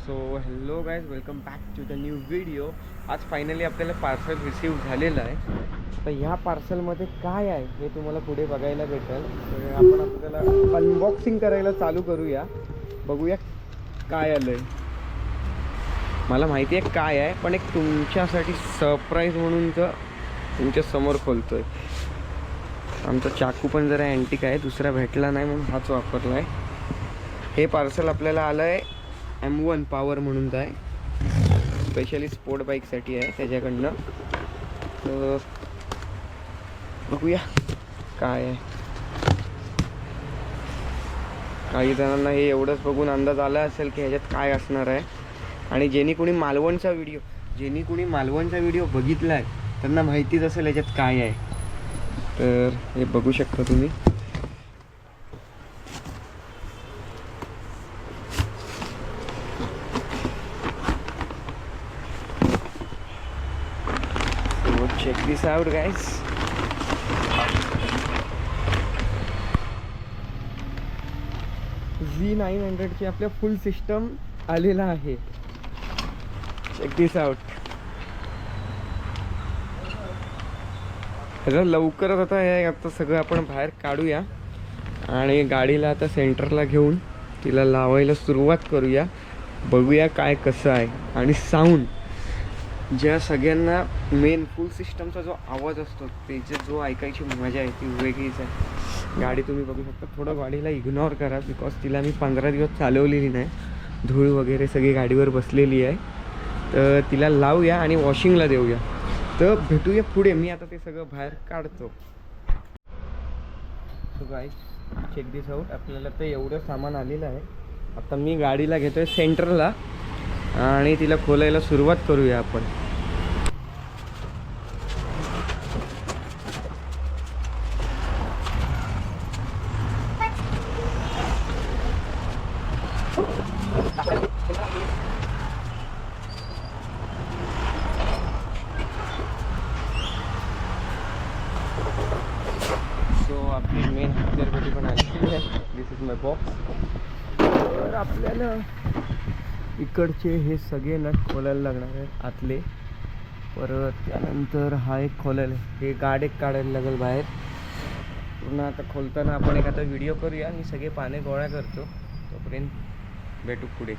So hello guys, welcome back to the new video. आज finally आपल्याला parcel receive झालेलं आहे. तर ह्या पार्सलमध्ये काय आहे हे तुम्हाला पुढे बघायला भेटेल. तर आपण आपल्याला अनबॉक्सिंग करायला चालू करूया. बघूया काय आलं आहे. मला माहिती आहे काय आहे, पण एक तुमच्यासाठी सरप्राईज म्हणून तर तुमच्या समोर खोलतो आहे. आमचा चाकू पण जरा अँटिक आहे, दुसरा भेटला नाही म्हणून हाच वापरला आहे. हे पार्सल आपल्याला आलं आहे M1 पॉवर म्हणून आहे, स्पेशली स्पोर्ट बाईकसाठी आहे त्याच्याकडनं. तर बघूया काय आहे. काही जणांना हे एवढंच बघून अंदाज आला असेल की ह्याच्यात काय असणार आहे. आणि ज्यांनी कोणी मालवणचा व्हिडिओ बघितला आहे त्यांना माहितीच असेल ह्याच्यात काय आहे. तर हे बघू शकता तुम्ही. चेक दिस आउट गाइस. Z900ची आपल्या फुल सिस्टम आलेला आहे. चेक दिस आउट. लवकरच आता सगळं आपण बाहेर काढूया आणि गाडीला आता सेंटरला घेऊन तिला लावायला सुरुवात करूया. बघूया काय कसं आहे. आणि साऊंड ज्या सगळ्यांना मेन फुल सिस्टमचा जो आवाज असतो त्याची जो ऐकायची मजा आहे ती वेगळीच आहे. गाडी तुम्ही बघू शकता. थोडं गाडीला इग्नोर करा बिकॉज तिला मी 15 दिवस चालवलेली नाही. धूळ वगैरे सगळी गाडीवर बसलेली आहे. तर तिला लावूया आणि वॉशिंगला देऊया. तर भेटूया पुढे. मी आता ते सगळं बाहेर काढतो. सो गाईस, चेक दिस आउट. आपल्याला ते एवढं सामान आलेलं आहे. आता मी गाडीला घेतोय सेंटरला आणि तिला खोलायला सुरुवात करूया आपण. सो आपली मेन पिक्चरपेटी पण आलेली आहे. दिस इज माय बॉक्स. तर आपल्याला इकडचे हे सगळे नट खोलायला लागणार आहेत आतले. परत त्यानंतर हा एक खोलायला, हे गाड एक काढायला लागेल बाहेर पूर्ण. आता खोलताना आपण एक आता व्हिडिओ करूया. मी सगळे पाने गोळा करतो, तोपर्यंत भेटू पुढे.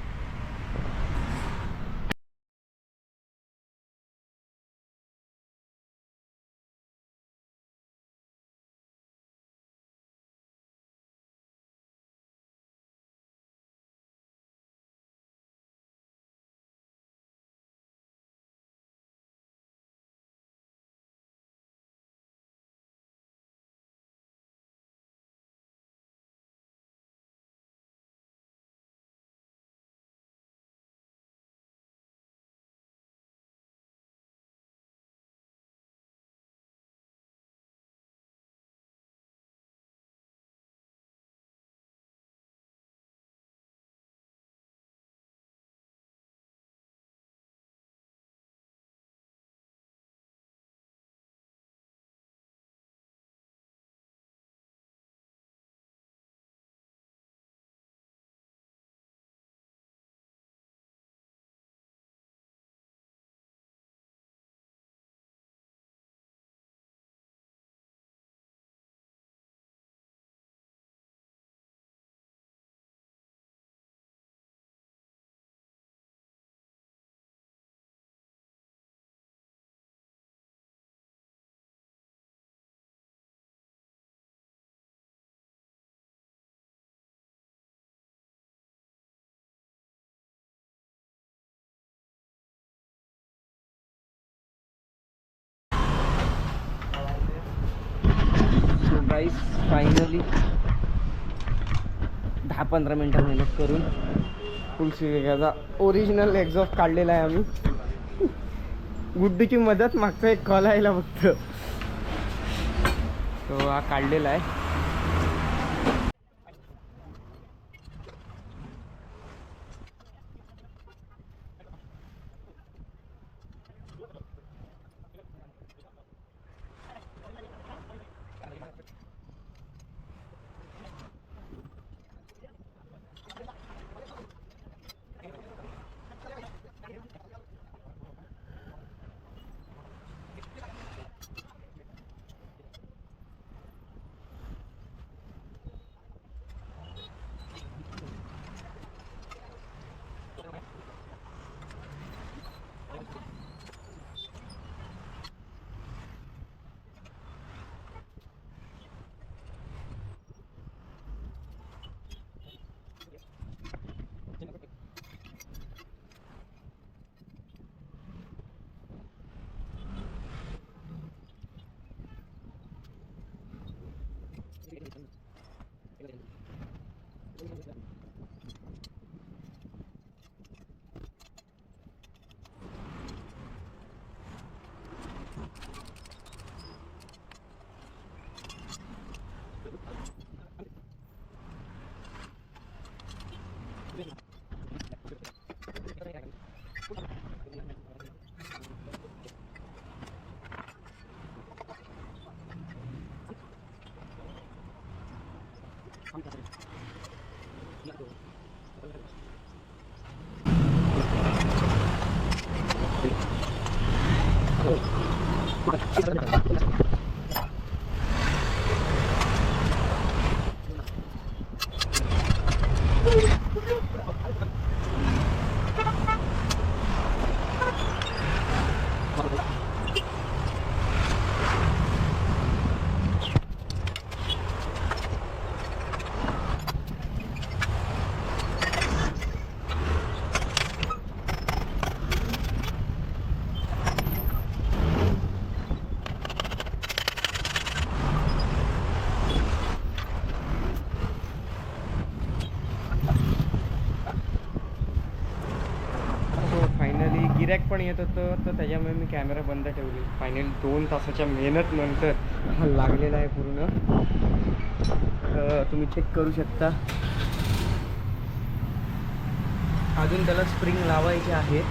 सो गाईस, फायनली 10-15 मिनटं मेहनत करून फुल याचा ओरिजिनल एक्झॉस्ट काढलेला आहे आम्ही. गुड्डूची मदत मागचा एक कॉल यायला फक्त. तो हा काढलेला आहे. फायनली गिऱ्हाईक पण येत होतं, तर त्याच्यामुळे मी कॅमेरा बंद ठेवली. फायनली 2 तासाच्या मेहनत नंतर हा लागलेला आहे पूर्ण. तुम्ही चेक करू शकता. अजून त्याला स्प्रिंग लावायचे आहेत,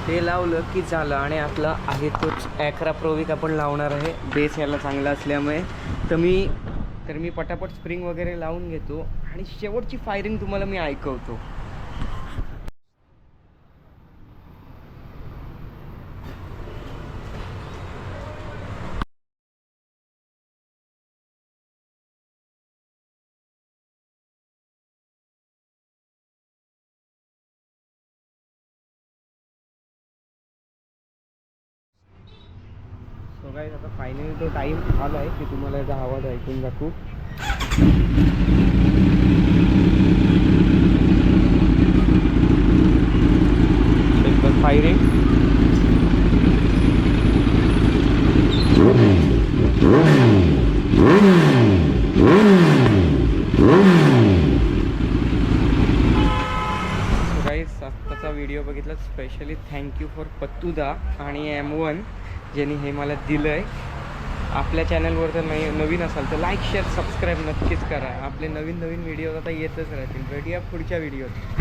ते लावलं की झालं. आणि आपला आहे तोच ॲक्रा प्रोविक आपण लावणार आहे, बेस याला चांगला असल्यामुळे. तर मी पटापट स्प्रिंग वगैरे लावून घेतो आणि शेवटची फायरिंग तुम्हाला मी ऐकवतो. सो गाईज, आता फायनली तो टाईम आला आहे की तुम्हाला याचा आवाज ऐकून दाखवू. फायरिंग गाईज, आत्ताचा व्हिडिओ बघितला स्पेशली थँक्यू फॉर पत्तूदा आणि M1 ज्यांनी हे मला दिलं आहे. आपल्या चॅनलवर जर नवीन असाल तर लाईक शेअर सबस्क्राईब नक्कीच करा. आपले नवीन व्हिडिओ आता येतच राहतील. भेटूया पुढच्या व्हिडिओत.